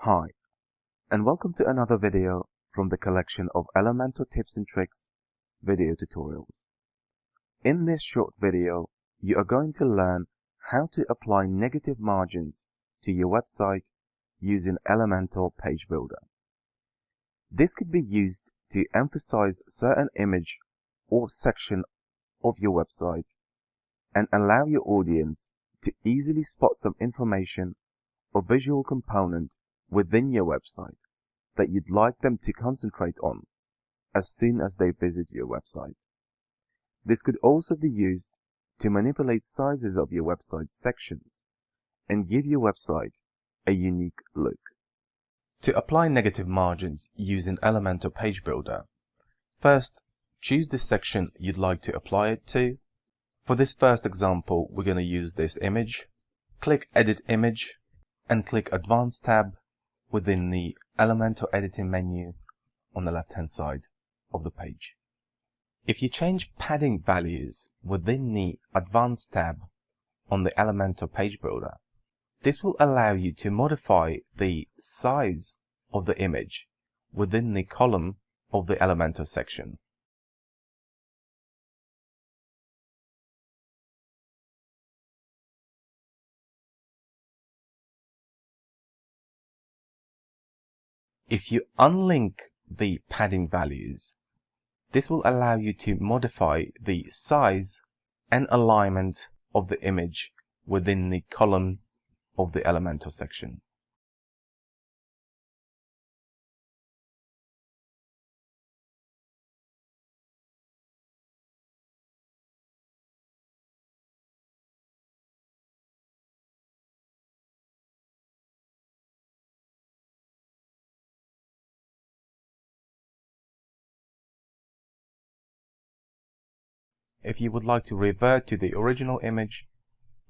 Hi, and welcome to another video from the collection of Elementor tips and tricks video tutorials. In this short video, you are going to learn how to apply negative margins to your website using Elementor Page Builder. This could be used to emphasize certain image or section of your website and allow your audience to easily spot some information or visual component within your website that you'd like them to concentrate on as soon as they visit your website. This could also be used to manipulate sizes of your website sections and give your website a unique look. To apply negative margins using Elementor Page Builder, first choose the section you'd like to apply it to. For this first example, we're going to use this image. Click Edit Image and click Advanced tab within the Elementor editing menu on the left-hand side of the page. If you change padding values within the Advanced tab on the Elementor Page Builder, this will allow you to modify the size of the image within the column of the Elementor section. If you unlink the padding values, this will allow you to modify the size and alignment of the image within the column of the Elementor section. If you would like to revert to the original image,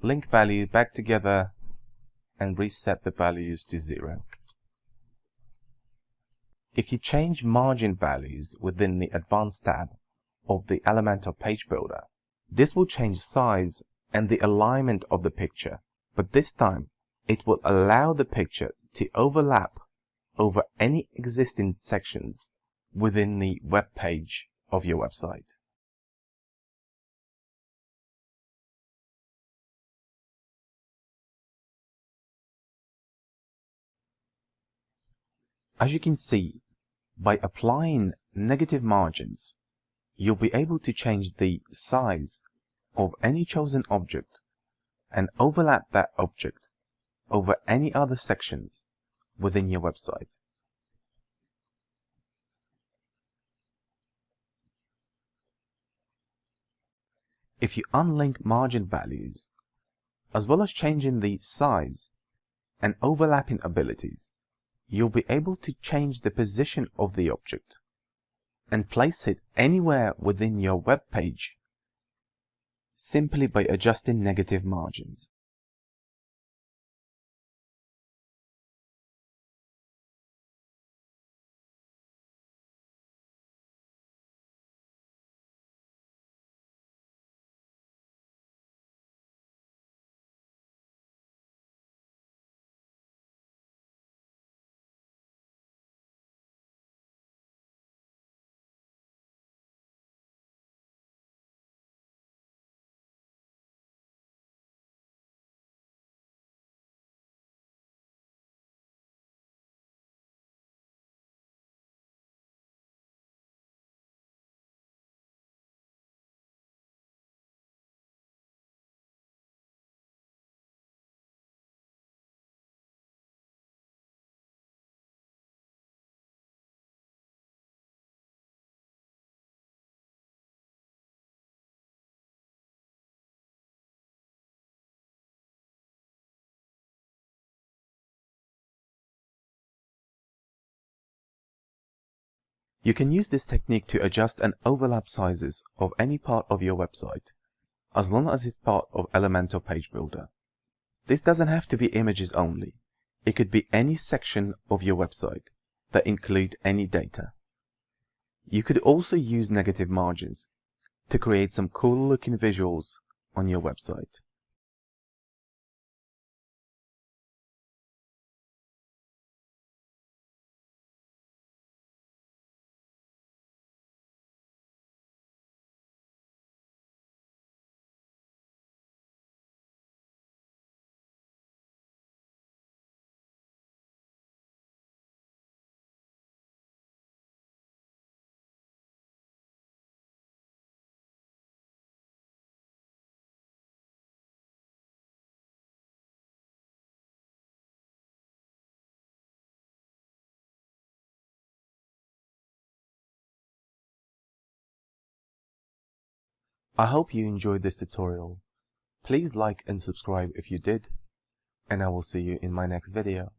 link value back together and reset the values to 0. If you change margin values within the Advanced tab of the Elementor Page Builder, this will change size and the alignment of the picture, but this time it will allow the picture to overlap over any existing sections within the web page of your website. As you can see, by applying negative margins, you'll be able to change the size of any chosen object and overlap that object over any other sections within your website. If you unlink margin values, as well as changing the size and overlapping abilities, you'll be able to change the position of the object and place it anywhere within your web page simply by adjusting negative margins. You can use this technique to adjust and overlap sizes of any part of your website, as long as it's part of Elementor Page Builder. This doesn't have to be images only. It could be any section of your website that include any data. You could also use negative margins to create some cool looking visuals on your website. I hope you enjoyed this tutorial. Please like and subscribe if you did, and I will see you in my next video.